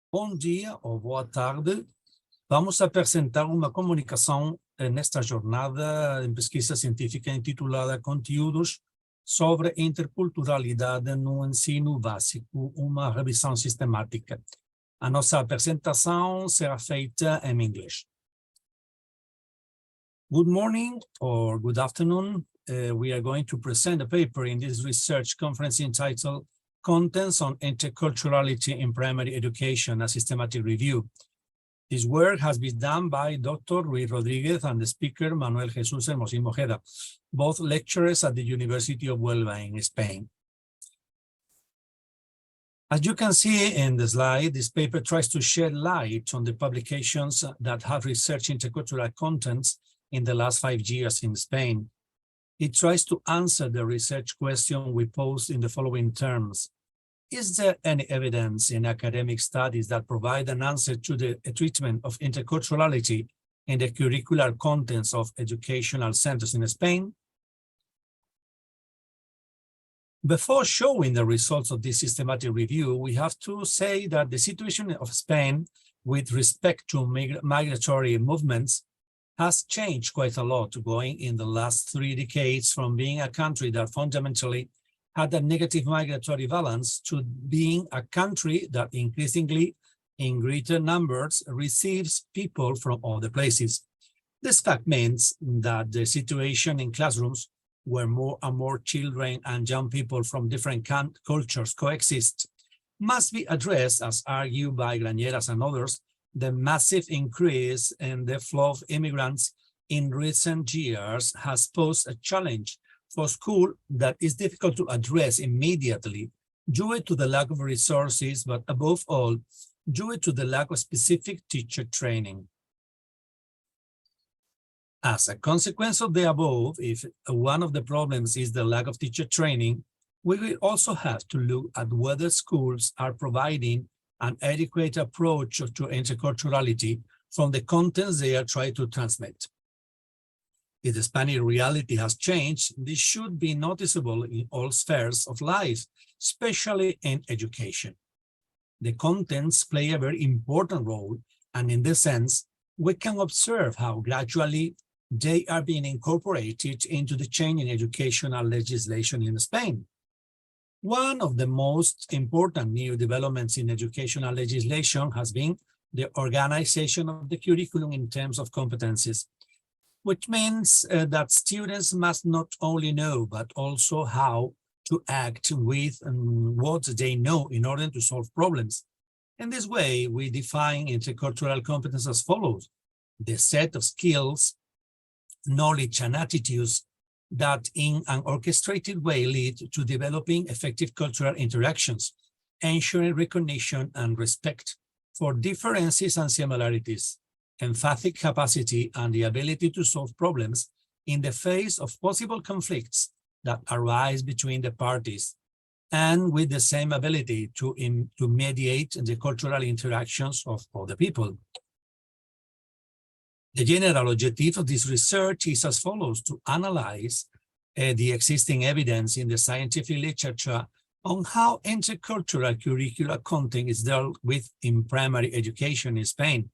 Bom dia ou boa tarde. Vamos apresentar uma comunicação nesta jornada em pesquisa científica intitulada Conteúdos sobre interculturalidade no ensino básico, uma revisão sistemática. A nossa apresentação será feita em inglês. Good morning or good afternoon. We are going to present a paper in this research conference entitled Contents on Interculturality in Primary Education, a Systematic Review. This work has been done by Dr. RUIZ-RODRÍguez and the speaker MANUEL JESÚS HERMOSÍN-MOJEDA, both lecturers at the University of Huelva in Spain. As you can see in the slide, this paper tries to shed light on the publications that have researched intercultural contents in the last 5 years in Spain. It tries to answer the research question we posed in the following terms. Is there any evidence in academic studies that provide an answer to the treatment of interculturality in the curricular contents of educational centers in Spain? Before showing the results of this systematic review, we have to say that the situation of Spain with respect to migratory movements has changed quite a lot, going in the last 3 decades from being a country that fundamentally had a negative migratory balance to being a country that increasingly, in greater numbers, receives people from other places. This fact means that the situation in classrooms where more and more children and young people from different cultures coexist must be addressed, as argued by Grañeras and others. The massive increase in the flow of immigrants in recent years has posed a challenge for school that is difficult to address immediately due to the lack of resources, but above all, due to the lack of specific teacher training. As a consequence of the above, if one of the problems is the lack of teacher training, we will also have to look at whether schools are providing an adequate approach to interculturality from the contents they are trying to transmit. If the Spanish reality has changed, this should be noticeable in all spheres of life, especially in education. The contents play a very important role, and in this sense, we can observe how gradually they are being incorporated into the change in educational legislation in Spain. One of the most important new developments in educational legislation has been the organization of the curriculum in terms of competencies, which means that students must not only know, but also how to act with what they know in order to solve problems. In this way, we define intercultural competence as follows: the set of skills, knowledge, and attitudes that in an orchestrated way lead to developing effective cultural interactions, ensuring recognition and respect for differences and similarities, empathic capacity, and the ability to solve problems in the face of possible conflicts that arise between the parties, and with the same ability to mediate the cultural interactions of other people. The general objective of this research is as follows: to analyze the existing evidence in the scientific literature on how intercultural curricular content is dealt with in primary education in Spain,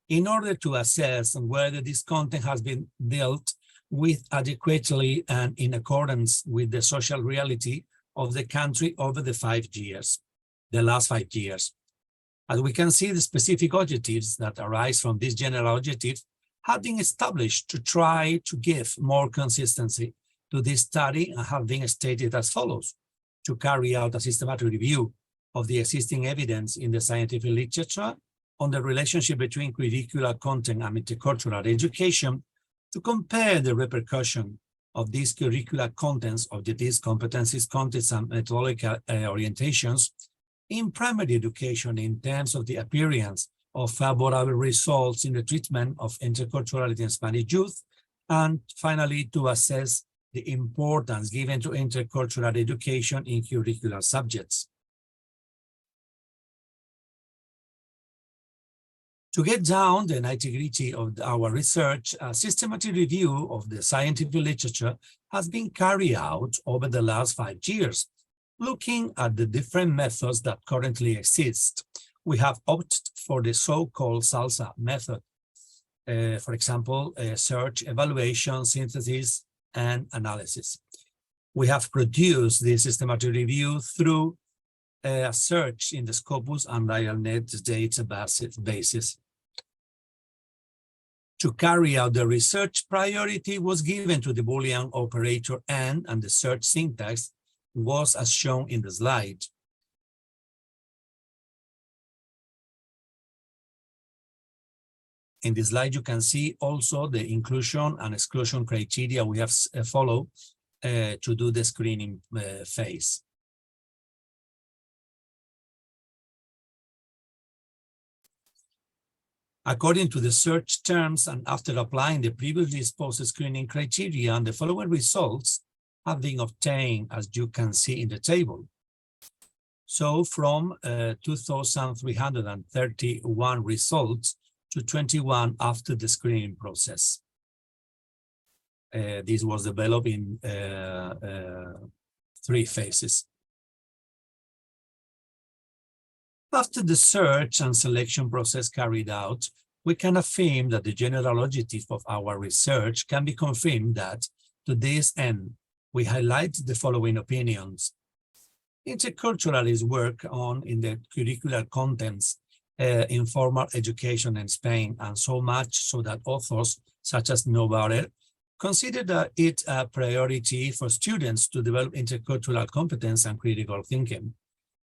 in order to assess whether this content has been dealt with adequately and in accordance with the social reality of the country over the last 5 years. As we can see, the specific objectives that arise from this general objective have been established to try to give more consistency to this study and have been stated as follows: to carry out a systematic review of the existing evidence in the scientific literature on the relationship between curricular content and intercultural education, to compare the repercussion of these curricular contents, objectives, competencies, contents, and methodological orientations in primary education in terms of the appearance of favorable results in the treatment of interculturality in Spanish youth, and finally to assess the importance given to intercultural education in curricular subjects. To get down the nitty-gritty of our research, a systematic review of the scientific literature has been carried out over the last 5 years, looking at the different methods that currently exist, we have opted for the so-called SALSA method. For example, search, evaluation, synthesis, and analysis. We have produced this systematic review through a search in the Scopus and IALNet databases. To carry out the research, priority was given to the Boolean operator and the search syntax was as shown in the slide. In this slide, you can see also the inclusion and exclusion criteria we have followed to do the screening phase. According to the search terms and after applying the previously exposed screening criteria, and the following results have been obtained, as you can see in the table. So from 2,331 results to 21 after the screening process. This was developed in 3 phases. After the search and selection process carried out, we can affirm that the general objective of our research can be confirmed that, to this end, we highlight the following opinions. Interculturalist work on in the curricular contents, informal education in Spain, and so much so that authors such as Novarer consider it a priority for students to develop intercultural competence and critical thinking.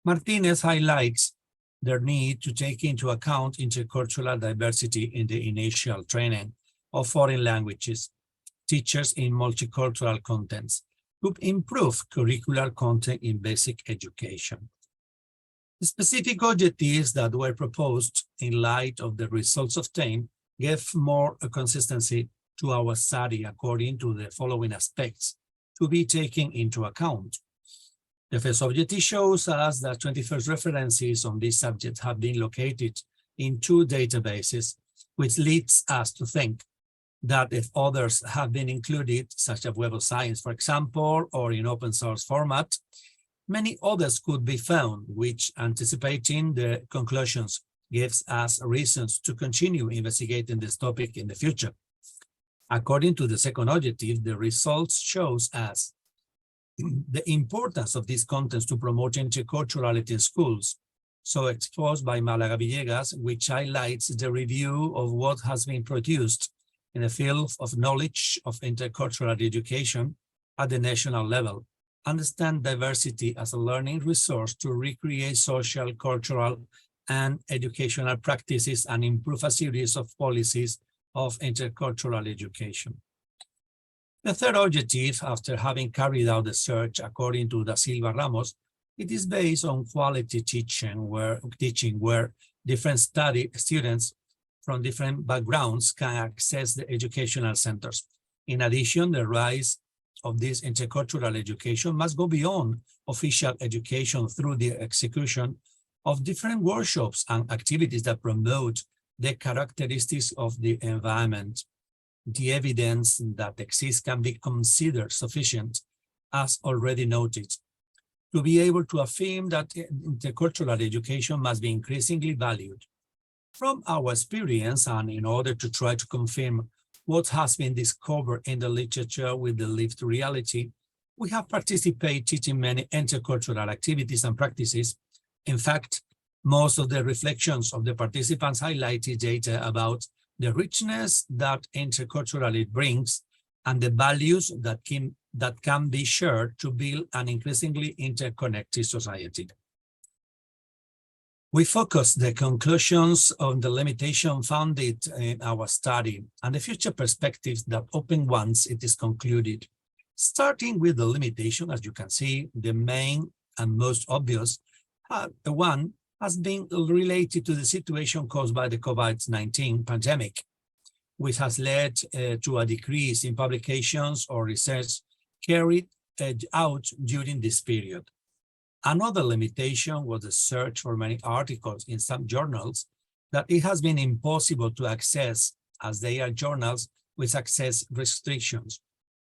Martinez highlights their need to take into account intercultural diversity in the initial training of foreign languages, teachers in multicultural contents, to improve curricular content in basic education. The specific objectives that were proposed in light of the results obtained gave more consistency to our study according to the following aspects to be taken into account. The first objective shows us that 21st references on this subject have been located in 2 databases, which leads us to think that if others have been included, such as Web of Science, for example, or in open source format, many others could be found, which, anticipating the conclusions, gives us reasons to continue investigating this topic in the future. According to the second objective, the results shows us the importance of these contents to promote interculturality in schools, so exposed by Málaga Villegas, which highlights the review of what has been produced in the field of knowledge of intercultural education at the national level. Understand diversity as a learning resource to recreate social, cultural, and educational practices and improve a series of policies of intercultural education. The third objective, after having carried out the search according to Da Silva Ramos, it is based on quality teaching where different students from different backgrounds can access the educational centers. In addition, the rise of this intercultural education must go beyond official education through the execution of different workshops and activities that promote the characteristics of the environment. The evidence that exists can be considered sufficient, as already noted, to be able to affirm that intercultural education must be increasingly valued. From our experience, and in order to try to confirm what has been discovered in the literature with the lived reality, we have participated in many intercultural activities and practices. In fact, most of the reflections of the participants highlighted data about the richness that interculturality brings and the values that can be shared to build an increasingly interconnected society. We focus the conclusions on the limitation found in our study and the future perspectives that open once it is concluded. Starting with the limitation, as you can see, the main and most obvious one has been related to the situation caused by the COVID-19 pandemic, which has led to a decrease in publications or research carried out during this period. Another limitation was the search for many articles in some journals that it has been impossible to access, as they are journals with access restrictions,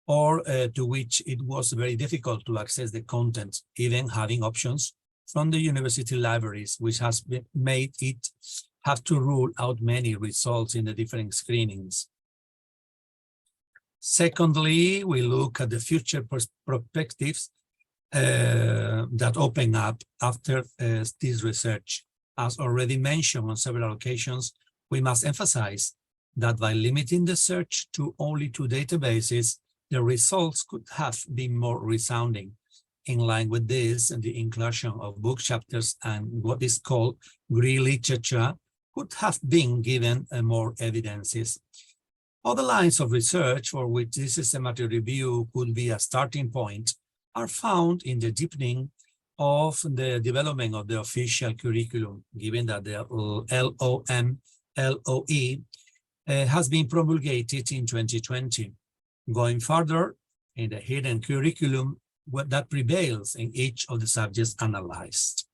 or to which it was very difficult to access the content, even having options from the university libraries, which has made it have to rule out many results in the different screenings. Secondly, we look at the future perspectives that open up after this research. As already mentioned on several occasions, we must emphasize that by limiting the search to only 2 databases, the results could have been more resounding. In line with this, and the inclusion of book chapters and what is called grey literature could have been given more evidences. Other lines of research for which this systematic review could be a starting point are found in the deepening of the development of the official curriculum, given that the LOE has been promulgated in 2020. Going further, in the hidden curriculum that prevails in each of the subjects analyzed.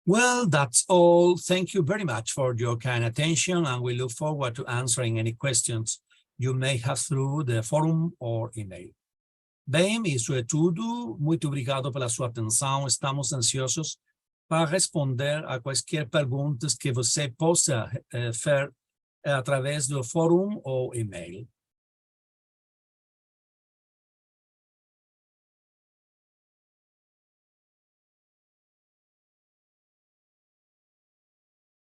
Well, that's all. Thank you very much for your kind attention, and we look forward to answering any questions you may have through the forum or email. Bem, isso é tudo. Muito obrigado pela sua atenção. Estamos ansiosos para responder a quaisquer perguntas que você possa fazer através do fórum ou e-mail.